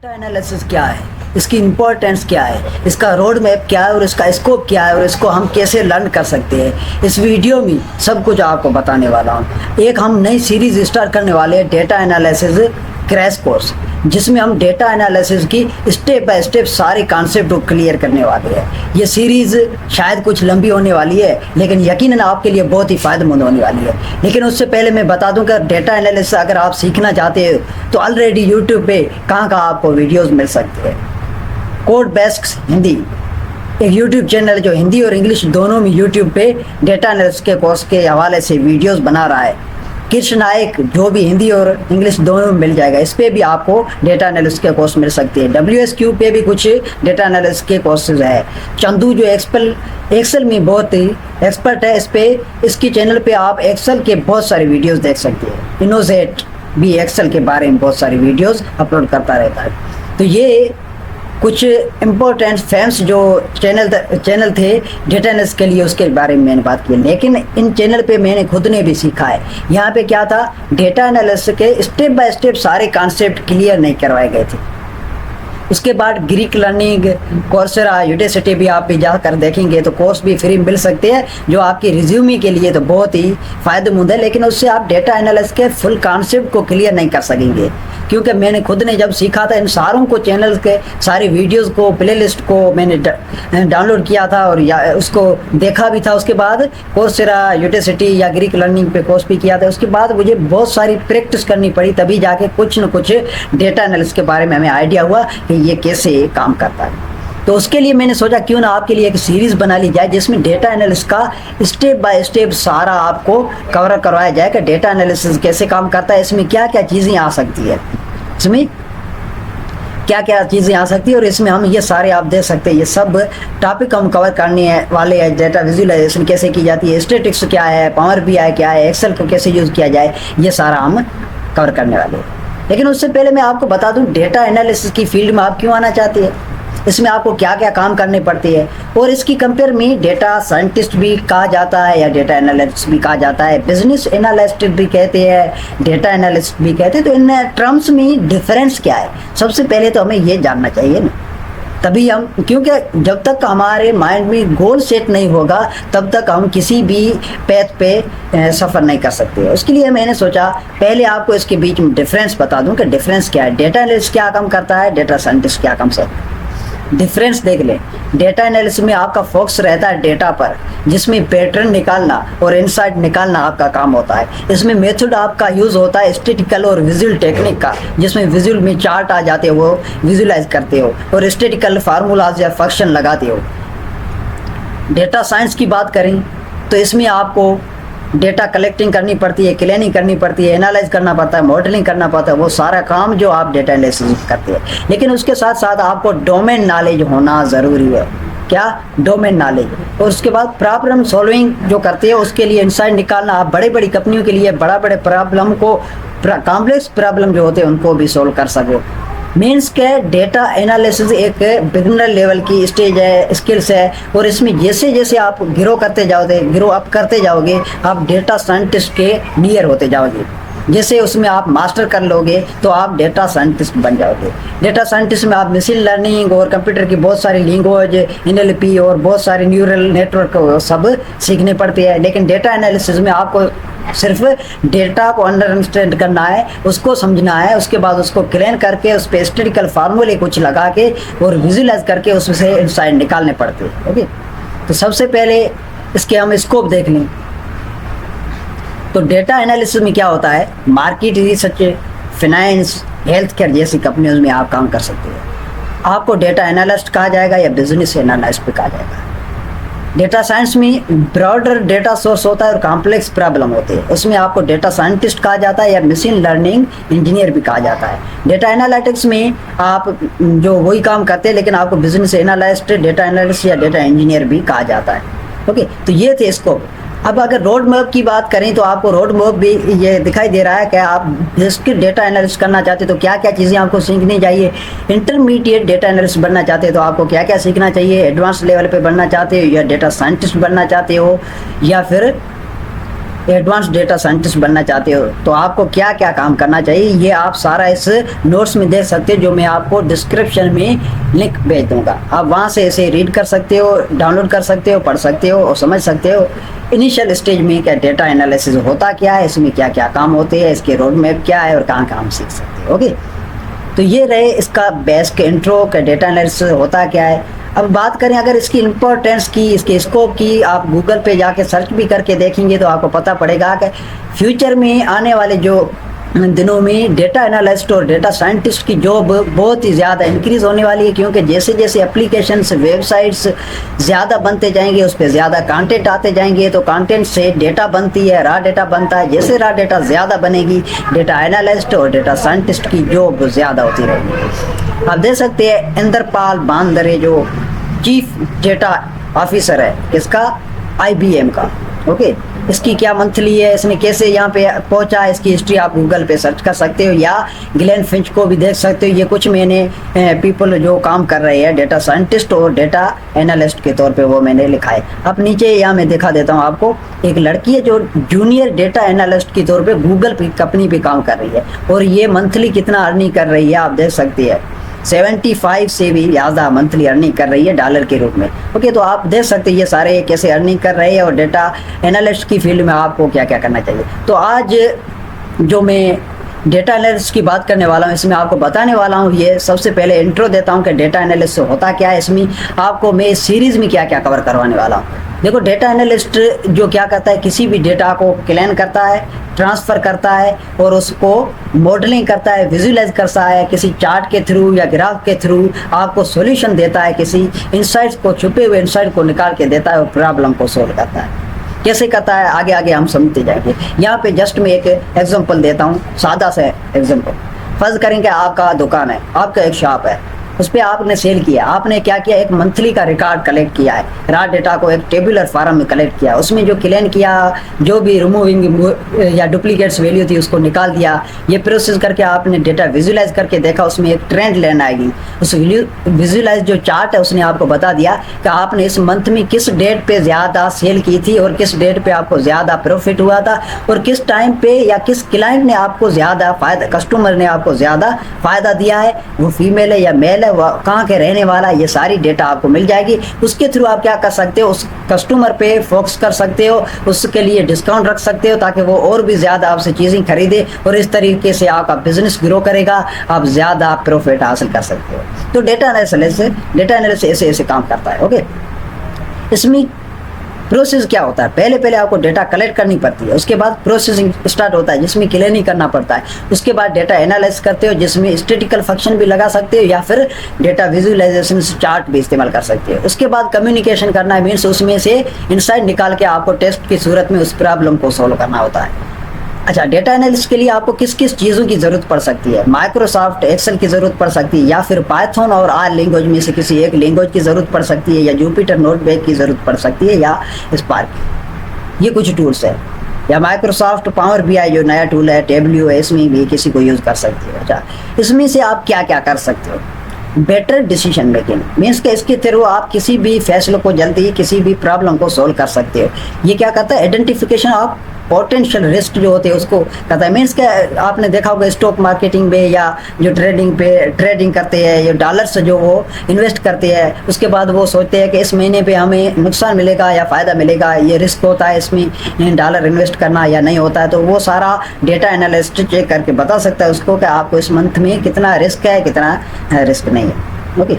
Data analysis क्या है, इसकी इम्पोर्टेंस क्या है, इसका रोड मैप क्या है और इसका स्कोप क्या है और इसको हम कैसे लर्न कर सकते हैं। इस वीडियो में सब कुछ आपको बताने वाला हूँ। एक हम नई सीरीज स्टार्ट करने वाले हैं, डेटा एनालिसिस क्रैश कोर्स, जिसमें हम डेटा एनालिसिस की स्टेप बाय स्टेप सारे कॉन्सेप्ट को क्लियर करने वाले हैं। ये सीरीज़ शायद कुछ लंबी होने वाली है, लेकिन यकीनन आपके लिए बहुत ही फ़ायदेमंद होने वाली है। लेकिन उससे पहले मैं बता दूं कि डेटा एनालिसिस अगर आप सीखना चाहते हो तो ऑलरेडी यूट्यूब पे कहाँ आपको वीडियोज़ मिल सकते हैं। कोड बेस्क हिंदी एक यूट्यूब चैनल जो हिंदी और इंग्लिश दोनों में यूट्यूब पे डेटा एनालिसिस के कोर्स के हवाले से वीडियोज़ बना रहा है। कृष्ण नायक जो भी हिंदी और इंग्लिश दोनों में मिल जाएगा, इस पे भी आपको डेटा एनालिसिस के कोर्स मिल सकते हैं। WSQ पे भी कुछ डेटा एनालिसिस के कोर्सेज है। चंदू जो एक्सेल में बहुत ही एक्सपर्ट है, इस पे इसकी चैनल पे आप एक्सेल के बहुत सारे वीडियोस देख सकते हैं। इनोजेट भी एक्सेल के बारे में बहुत सारी वीडियोस अपलोड करता रहता है। तो ये कुछ इम्पोर्टेंट फैम्स जो चैनल थे डेटा एनालिसिस के लिए, उसके बारे में मैंने बात की। लेकिन इन चैनल पे मैंने खुद ने भी सीखा है। यहाँ पे क्या था, डेटा एनालिसिस के स्टेप बाय स्टेप सारे कॉन्सेप्ट क्लियर नहीं करवाए गए थे। उसके बाद ग्रीक लर्निंग, कोर्सेरा, यूडेसिटी भी आप भी जाकर देखेंगे तो कोर्स भी फ्री मिल सकते हैं, जो आपकी रिज्यूमे के लिए तो बहुत ही फ़ायदेमंद है। लेकिन उससे आप डेटा एनालिसिस के फुल कॉन्सेप्ट को क्लियर नहीं कर सकेंगे, क्योंकि मैंने खुद ने जब सीखा था इन सारों को, चैनल के सारे वीडियोस को, प्लेलिस्ट को मैंने डाउनलोड किया था और उसको देखा भी था। उसके बाद कोर्सेरा, यूडेसिटी या ग्रीक लर्निंग पे कोर्स भी किया था। उसके बाद मुझे बहुत सारी प्रैक्टिस करनी पड़ी, तभी जाके कुछ न कुछ डेटा एनालिसिस के बारे में हमें आइडिया हुआ कि ये कैसे काम करता है। तो उसके लिए मैंने सोचा क्यों ना आपके लिए एक सीरीज़ बना ली जाए, जिसमें डेटा एनालिसिस का स्टेप बाय स्टेप सारा आपको कवर करवाया जाए कि डेटा एनालिसिस कैसे काम करता है, इसमें क्या क्या चीज़ें आ सकती है, इसमें क्या क्या चीज़ें आ सकती है और इसमें हम ये सारे आप देख सकते हैं। ये सब टॉपिक हम कवर करने वाले हैं। डेटा विजुअलाइजेशन कैसे की जाती है, स्टैटिस्टिक्स क्या है, पावर BI क्या है, एक्सेल को कैसे यूज़ किया जाए, ये सारा हम कवर करने वाले हैं। लेकिन उससे पहले मैं आपको बता दूं, डेटा एनालिसिस की फील्ड में आप क्यों आना चाहते हैं, इसमें आपको क्या क्या काम करने पड़ते हैं, और इसकी कंपेयर में डेटा साइंटिस्ट भी कहा जाता है या डेटा एनालिस्ट भी कहा जाता है, बिजनेस एनालिस्ट भी कहते हैं, डेटा एनालिस्ट भी कहते हैं। तो इन टर्म्स में डिफरेंस क्या है, सबसे पहले तो हमें ये जानना चाहिए ना, तभी हम, क्योंकि जब तक हमारे माइंड में गोल सेट नहीं होगा तब तक हम किसी भी पैथ पे सफ़र नहीं कर सकते। उसके लिए मैंने सोचा पहले आपको इसके बीच में डिफरेंस बता दूं कि डिफरेंस क्या है, डेटा एनालिस्ट क्या काम करता है, डेटा साइंटिस्ट क्या काम करता है। डिफरेंस देख लें। डेटा एनालिसिस में आपका फोकस रहता है डेटा पर, जिसमें पैटर्न निकालना और इनसाइट निकालना आपका काम होता है। इसमें मेथड आपका यूज़ होता है स्टैटिकल और विजुअल टेक्निक का, जिसमें विजुअल में चार्ट आ जाते हो, वो विजुअलाइज करते हो, और स्टैटिकल फार्मूलाज या फंक्शन लगाते हो। डेटा साइंस की बात करें तो इसमें आपको डेटा कलेक्टिंग करनी पड़ती है, क्लीनिंग करनी पड़ती है, एनालाइज करना पड़ता है, मॉडलिंग करना पड़ता है, वो सारा काम जो आप डेटा एनालिसिस करते हैं। लेकिन उसके साथ साथ आपको डोमेन नॉलेज होना ज़रूरी है। क्या? Domain knowledge. और उसके बाद प्रॉब्लम सॉल्विंग जो करते हैं, उसके लिए इंसाइट निकालना। आप बड़ी बड़ी कंपनियों के लिए बड़े प्रॉब्लम को, कॉम्प्लेक्स प्रॉब्लम जो होते हैं उनको भी सॉल्व कर सको। मीन्स के डेटा एनालिसिस एक बिगिनर लेवल की स्टेज है, स्किल्स है, और इसमें जैसे जैसे आप ग्रो अप करते जाओगे आप डेटा साइंटिस्ट के नियर होते जाओगे। जैसे उसमें आप मास्टर कर लोगे तो आप डेटा साइंटिस्ट बन जाओगे। डेटा साइंटिस्ट में आप मशीन लर्निंग और कंप्यूटर की बहुत सारी लैंग्वेज, NLP और बहुत सारे न्यूरल नेटवर्क सब सीखने पड़ते हैं। लेकिन डेटा एनालिसिस में आपको सिर्फ डेटा को अंडरस्टैंड करना है, उसको समझना है, उसके बाद उसको क्लीन करके उस पर स्टैटिस्टिकल फार्मूले कुछ लगा के और विजुअलाइज करके उससे इनसाइट निकालने पड़ते हैं। ओके, तो सबसे पहले इसके हम स्कोप देख लें। तो डेटा एनालिसिस में क्या होता है, market research, finance, health care जैसी कंपनियों में आप काम कर सकते हैं। आपको डेटा एनालिस्ट कहा जाएगा या बिजनेस एनालिस्ट भी कहा जाएगा। डेटा साइंस में ब्रॉडर डेटा सोर्स होता है और कॉम्प्लेक्स प्रॉब्लम होते हैं, उसमें आपको डेटा साइंटिस्ट कहा जाता है या मशीन लर्निंग इंजीनियर भी कहा जाता है। डेटा एनालिटिक्स में आप जो वही काम करते हैं, लेकिन आपको बिजनेस एनालिस्ट, डेटा एनालिस्ट या डेटा इंजीनियर भी कहा जाता है। ओके, तो ये थे स्कोप। अब अगर रोड मैप की बात करें तो आपको रोड मैप भी ये दिखाई दे रहा है कि आप बेसिक डेटा एनालिसिस करना चाहते हो तो क्या क्या चीज़ें आपको सीखनी चाहिए। इंटरमीडिएट डेटा एनालिस्ट बनना चाहते हो तो आपको क्या क्या सीखना चाहिए। एडवांस लेवल पे बनना चाहते हो या डेटा साइंटिस्ट बनना चाहते हो या फिर एडवांस डेटा साइंटिस्ट बनना चाहते हो तो आपको क्या क्या काम करना चाहिए, ये आप सारा इस नोट्स में देख सकते हो, जो मैं आपको डिस्क्रिप्शन में लिंक भेज दूंगा। आप वहाँ से इसे रीड कर सकते हो, डाउनलोड कर सकते हो, पढ़ सकते हो और समझ सकते हो इनिशियल स्टेज में क्या डेटा एनालिसिस होता क्या है, इसमें क्या क्या काम होते हैं, इसके रोड मैप क्या है और कहाँ कहाँ हम सीख सकते हैं। ओके, तो ये रहे इसका बेस के इंट्रो का डेटा एनालिसिस होता क्या है। अब बात करें अगर इसकी इम्पोर्टेंस की, इसके स्कोप की, आप गूगल पे जाके सर्च भी करके देखेंगे तो आपको पता पड़ेगा कि फ्यूचर में आने वाले जो दिनों में डेटा एनालिस्ट और डेटा साइंटिस्ट की जॉब बहुत ही ज़्यादा इंक्रीज़ होने वाली है, क्योंकि जैसे जैसे एप्लीकेशंस, वेबसाइट्स ज़्यादा बनते जाएंगे, उस पर ज़्यादा कंटेंट आते जाएंगे, तो कंटेंट से डेटा बनती है, रा डेटा बनता है। जैसे रा डेटा ज़्यादा बनेगी, डेटा एनालिस्ट और डेटा साइंटिस्ट की जॉब ज़्यादा होती रहेगी। आप देख सकते हैं इंद्रपाल बांदरे जो चीफ डेटा ऑफिसर है, किसका, IBM का। ओके, इसकी क्या मंथली है, इसने कैसे यहाँ पे पहुँचा, इसकी हिस्ट्री आप गूगल पे सर्च कर सकते हो, या ग्लेन फिंच को भी देख सकते हो। ये कुछ मैंने पीपल जो काम कर रहे हैं डेटा साइंटिस्ट और डेटा एनालिस्ट के तौर पे वो मैंने लिखा है। अब नीचे यहाँ मैं दिखा देता हूँ आपको, एक लड़की है जो जूनियर डेटा एनालिस्ट के तौर पे गूगल कंपनी पे काम कर रही है, और ये मंथली कितना अर्निंग कर रही है आप देख सकते हैं, 75 से भी ज़्यादा मंथली अर्निंग कर रही है डॉलर के रूप में। ओके, तो आप देख सकते हैं ये सारे कैसे अर्निंग कर रहे हैं और डेटा एनालिस्ट की फील्ड में आपको क्या क्या करना चाहिए। तो आज जो मैं डेटा एनालिस्ट की बात करने वाला हूँ, इसमें आपको बताने वाला हूँ, ये सबसे पहले इंट्रो देता हूँ कि डेटा एनालिस्ट होता क्या है। इसमें आपको मैं इस सीरीज़ में क्या क्या कवर करवाने वाला हूँ। देखो, डेटा एनालिस्ट जो क्या करता है, किसी भी डेटा को क्लीन करता है, ट्रांसफ़र करता है और उसको मॉडलिंग करता है, विजुलाइज करता है, किसी चार्ट के थ्रू या ग्राफ के थ्रू आपको सॉल्यूशन देता है, किसी इंसाइट्स को, छुपे हुए इंसाइट को निकाल के देता है और प्रॉब्लम को सोल्व करता है। कैसे करता है आगे आगे हम समझते जाएंगे। यहाँ पे जस्ट मैं एक एग्जांपल देता हूँ, सादा सा एग्जांपल। फर्ज करेंगे आपका दुकान है, आपका एक शॉप है, उस पर आपने सेल किया। आपने क्या किया, एक मंथली का रिकॉर्ड कलेक्ट किया है, रा डेटा को एक टेबुलर फॉर्म में कलेक्ट किया, उसमें जो क्लेम किया, जो भी रिमूविंग या डुप्लीकेट्स वैल्यू थी उसको निकाल दिया। ये प्रोसेस करके आपने डेटा विजुलाइज करके देखा, उसमें एक ट्रेंड लाइन आएगी। उस विजुलाइज जो चार्ट है उसने आपको बता दिया कि आपने इस मंथ में किस डेट पे ज़्यादा सेल की थी और किस डेट पे आपको ज़्यादा प्रॉफिट हुआ था, और किस टाइम पे या किस क्लाइंट ने आपको ज़्यादा फ़ायदा, कस्टमर ने आपको ज़्यादा फ़ायदा दिया है, वो फीमेल है या मेल है, कहाँ के रहने वाला, ये सारी डेटा आपको मिल जाएगी। उसके थ्रू आप क्या कर सकते हो, उस कस्टमर पे फोकस कर सकते हो, उसके लिए डिस्काउंट रख सकते हो ताकि वो और भी ज़्यादा आपसे चीज़ें खरीदे, और इस तरीके से आपका बिजनेस ग्रो करेगा, आप ज़्यादा प्रॉफिट हासिल कर सकते हो। तो डेटा एनालिसिस ऐसे ऐसे काम करता है। ओके, इसमें प्रोसेस क्या होता है, पहले आपको डेटा कलेक्ट करनी पड़ती है, उसके बाद प्रोसेसिंग स्टार्ट होता है जिसमें क्लीनिंग करना पड़ता है, उसके बाद डेटा एनालाइज करते हो जिसमें स्टैटिस्टिकल फंक्शन भी लगा सकते हो या फिर डेटा विजुअलाइजेशन चार्ट भी इस्तेमाल कर सकते हो। उसके बाद कम्युनिकेशन करना है, मीन्स उसमें से इंसाइट निकाल के आपको टेस्ट की सूरत में उस प्रॉब्लम को सॉल्व करना होता है। अच्छा, डेटा एनालिस्ट के लिए आपको किस किस चीज़ों की ज़रूरत पड़ सकती है, माइक्रोसॉफ्ट एक्सेल की ज़रूरत पड़ सकती है, या फिर पाइथन और आर लैंग्वेज में से किसी एक लैंग्वेज की ज़रूरत पड़ सकती है, या जुपिटर नोटबुक की ज़रूरत पड़ सकती है, या स्पार्क। ये कुछ टूल्स है, या माइक्रोसॉफ्ट पावर BI जो नया टूल है, टेबल्यू है, इसमें भी किसी को यूज़ कर सकती है। अच्छा, इसमें से आप क्या क्या कर सकते हो, बेटर डिसीजन मेकिंग, मीन्स के इसके थ्रू आप किसी भी फैसले को जल्दी, किसी भी प्रॉब्लम को सोल्व कर सकते हो। ये क्या करता है, आइडेंटिफिकेशन ऑफ पोटेंशियल रिस्क जो होते हैं उसको कहता है। मीन्स क्या, आपने देखा होगा स्टॉक मार्केटिंग में या जो ट्रेडिंग करते हैं, ये डॉलर से जो वो इन्वेस्ट करते हैं, उसके बाद वो सोचते हैं कि इस महीने पे हमें नुकसान मिलेगा या फ़ायदा मिलेगा, ये रिस्क होता है इसमें डॉलर इन्वेस्ट करना या नहीं होता है। तो वो सारा डेटा एनालिस्ट चेक करके बता सकता है उसको कि आपको इस मंथ में कितना रिस्क है, कितना रिस्क नहीं है। Okay,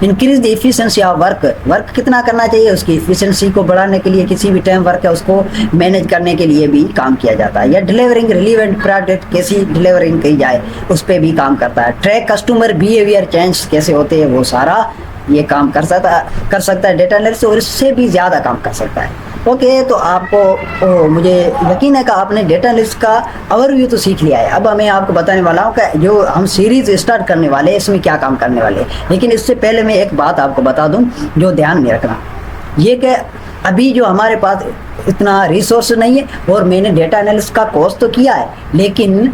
increase the efficiency of work कितना करना चाहिए, उसकी एफिशिएंसी को बढ़ाने के लिए किसी भी टाइम वर्क है उसको मैनेज करने के लिए भी काम किया जाता है। या डिलीवरिंग रिलीवेंट प्रोडक्ट कैसी डिलीवरिंग की जाए उस पर भी काम करता है। ट्रैक कस्टमर बिहेवियर चेंज कैसे होते हैं, वो सारा ये काम कर सकता है डेटा एनालिस्ट, और इससे भी ज़्यादा काम कर सकता है। ओके, तो आपको मुझे यकीन है कि आपने डेटा एनालिस्ट का ओवरव्यू तो सीख लिया है। अब मैं आपको बताने वाला हूँ कि जो हम सीरीज स्टार्ट करने वाले हैं इसमें क्या काम करने वाले हैं। लेकिन इससे पहले मैं एक बात आपको बता दूँ जो ध्यान में रखना, ये कि अभी जो हमारे पास इतना रिसोर्स नहीं है, और मैंने डेटा एनालिस्ट का कोर्स तो किया है, लेकिन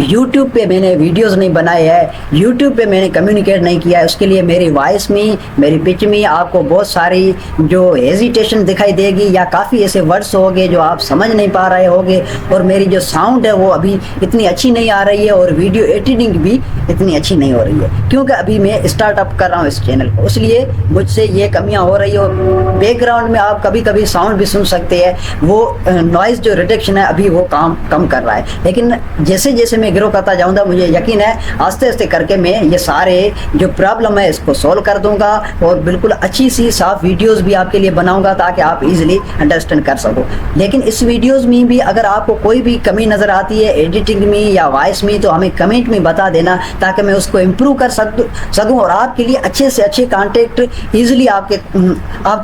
यूट्यूब पे मैंने वीडियोस नहीं बनाए हैं, यूट्यूब पे मैंने कम्युनिकेट नहीं किया है, उसके लिए मेरी वॉइस में, मेरी पिच में आपको बहुत सारी जो हेजिटेशन दिखाई देगी या काफ़ी ऐसे वर्ड्स होंगे जो आप समझ नहीं पा रहे होंगे, और मेरी जो साउंड है वो अभी इतनी अच्छी नहीं आ रही है, और वीडियो एडिटिंग भी इतनी अच्छी नहीं हो रही है, क्योंकि अभी मैं स्टार्टअप कर रहा हूँ इस चैनल को, इसलिए मुझसे ये कमियाँ हो रही है। और बैकग्राउंड में आप कभी कभी साउंड भी सुन सकते हैं, वो नॉइज़ जो रिडक्शन है अभी वो काम कम कर रहा है, लेकिन जैसे जैसे मैं ग्रो करता जाऊंगा मुझे यकीन है आस्ते आस्ते करके मैं ये सारे जो प्रॉब्लम है इसको सॉल्व कर दूंगा, और बिल्कुल अच्छी सी साफ वीडियोस भी आपके लिए बनाऊंगा ताकि आप इजीली अंडरस्टैंड कर सको। लेकिन इस वीडियोस में भी अगर आपको कोई भी कमी नज़र आती है एडिटिंग में या वॉइस में, तो हमें कमेंट में बता देना ताकि मैं उसको इम्प्रूव कर सकूँ और आपके लिए अच्छे से अच्छे कॉन्टेक्ट ईजिली आप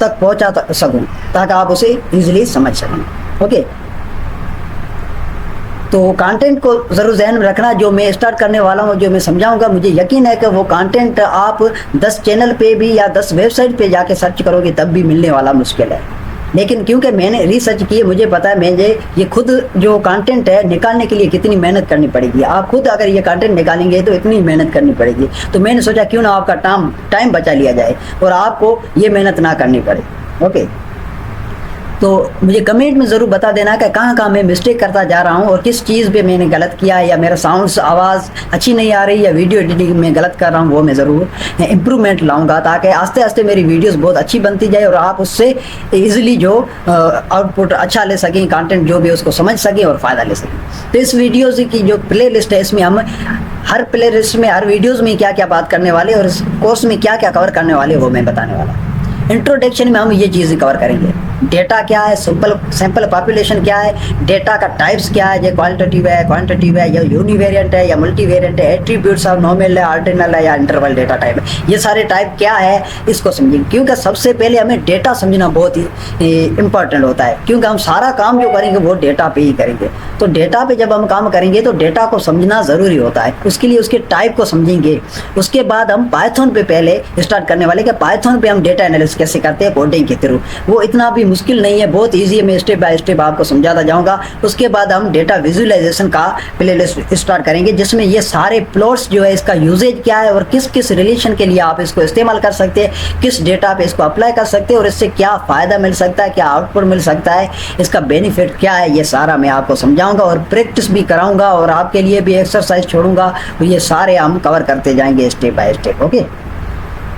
तक पहुँचा सकूँ, ताकि आप उसे ईजिली समझ सकें। ओके, तो कंटेंट को ज़रूर ध्यान में रखना, जो मैं स्टार्ट करने वाला हूँ, जो मैं समझाऊंगा, मुझे यकीन है कि वो कंटेंट आप 10 चैनल पे भी या 10 वेबसाइट पे जाके सर्च करोगे तब भी मिलने वाला मुश्किल है। लेकिन क्योंकि मैंने रिसर्च किए, मुझे पता है मुझे ये खुद जो कंटेंट है निकालने के लिए कितनी मेहनत करनी पड़ेगी। आप खुद अगर ये कंटेंट निकालेंगे तो इतनी मेहनत करनी पड़ेगी, तो मैंने सोचा क्यों ना आपका टाइम बचा लिया जाए और आपको ये मेहनत ना करनी पड़े। ओके, तो मुझे कमेंट में ज़रूर बता देना कि कहाँ कहाँ मैं मिस्टेक करता जा रहा हूँ और किस चीज़ पे मैंने गलत किया, या मेरा साउंड्स आवाज़ अच्छी नहीं आ रही, या वीडियो एडिटिंग में गलत कर रहा हूँ, वो मैं ज़रूर इम्प्रूवमेंट लाऊंगा ताकि आस्ते आस्ते मेरी वीडियोस बहुत अच्छी बनती जाए और आप उससे इजीली जो आउटपुट अच्छा ले सकें, कंटेंट जो भी उसको समझ सकें और फ़ायदा ले सकें। तो इस वीडियोज़ की जो प्ले लिस्ट है इसमें हम हर प्ले लिस्ट में, हर वीडियोज़ में क्या क्या बात करने वाले और इस कोर्स में क्या क्या कवर करने वाले वो मैं बताने वाला। इंट्रोडक्शन में हम ये चीज़ें कवर करेंगे, डेटा क्या है, सैंपल पॉपुलेशन क्या है, डेटा का टाइप्स क्या है, ये क्वालिटेटिव है, क्वांटिटेटिव है, या यूनिवेरिएंट है या मल्टीवेरिएंट है, एट्रीब्यूट्स ऑफ नॉमिनल है, ऑर्डिनल है या इंटरवल डेटा टाइप है, ये सारे टाइप क्या है इसको समझेंगे। क्योंकि सबसे पहले हमें डेटा समझना बहुत ही इंपॉर्टेंट होता है, क्योंकि हम सारा काम जो करेंगे वो डेटा पे ही करेंगे। तो डेटा पे जब हम काम करेंगे तो डेटा को समझना ज़रूरी होता है, उसके लिए उसके टाइप को समझेंगे। उसके बाद हम पाइथन पे पहले स्टार्ट करने वाले कि पाइथन पे हम डेटा एनालिसिस कैसे करते हैं कोडिंग के थ्रू। वो इतना भी मुश्किल नहीं है, बहुत इजी है, मैं स्टेप बाय स्टेप आपको समझाता जाऊंगा। उसके बाद हम डेटा विजुअलाइजेशन का प्लेलिस्ट स्टार्ट करेंगे, जिसमें ये सारे प्लॉट्स जो है इसका यूजेज क्या है और किस किस रिलेशन के लिए आप इसको इस्तेमाल कर सकते हैं, किस डेटा पे इसको अप्लाई कर सकते हैं और इससे क्या फ़ायदा मिल सकता है, क्या आउटपुट मिल सकता है, इसका बेनिफिट क्या है, ये सारा मैं आपको समझाऊंगा और प्रैक्टिस भी कराऊंगा और आपके लिए भी एक्सरसाइज छोड़ूंगा। तो ये सारे हम कवर करते जाएंगे स्टेप बाय स्टेप। ओके,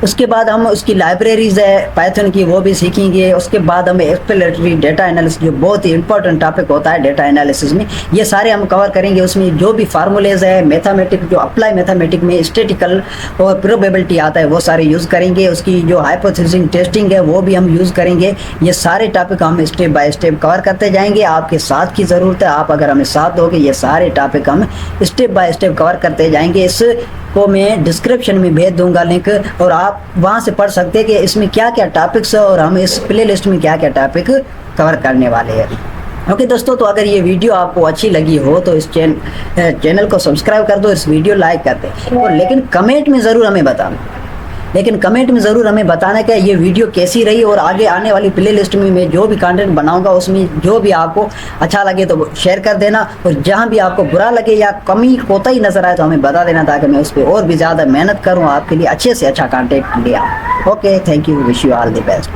उसके बाद हम उसकी लाइब्रेरीज़ है पाइथन की वो भी सीखेंगे। उसके बाद हम एक्सप्लेनेटरी डेटा एनालिसिस, जो बहुत ही इंपॉर्टेंट टॉपिक होता है डेटा एनालिसिस में, ये सारे हम कवर करेंगे। उसमें जो भी फार्मूलेज है, मैथमेटिक जो अप्लाई मैथमेटिक में स्टैटिकल और प्रोबेबिलिटी आता है वो सारे यूज़ करेंगे। उसकी जो हाइपोथेसिस टेस्टिंग है वो भी हम यूज़ करेंगे। ये सारे टॉपिक हम स्टेप बाय स्टेप कवर करते जाएंगे। आपके साथ की ज़रूरत है, आप अगर हमें साथ दोगे ये सारे टॉपिक हम स्टेप बाय स्टेप कवर करते जाएंगे। इस को मैं डिस्क्रिप्शन में भेज दूंगा लिंक, और आप वहां से पढ़ सकते हैं कि इसमें क्या क्या टॉपिक्स है और हम इस प्ले लिस्ट में क्या क्या टॉपिक कवर करने वाले हैं। ओके दोस्तों, तो अगर ये वीडियो आपको अच्छी लगी हो तो इस चैनल को सब्सक्राइब कर दो, इस वीडियो लाइक कर दे, और लेकिन कमेंट में ज़रूर हमें बताना कि ये वीडियो कैसी रही, और आगे आने वाली प्ले लिस्ट में मैं जो भी कंटेंट बनाऊंगा उसमें जो भी आपको अच्छा लगे तो शेयर कर देना, और जहां भी आपको बुरा लगे या कमी कोताही नजर आए तो हमें बता देना, ताकि मैं उस पर और भी ज़्यादा मेहनत करूं, आपके लिए अच्छे से अच्छा कंटेंट ले आऊँ। Okay, thank you, wish you all the best.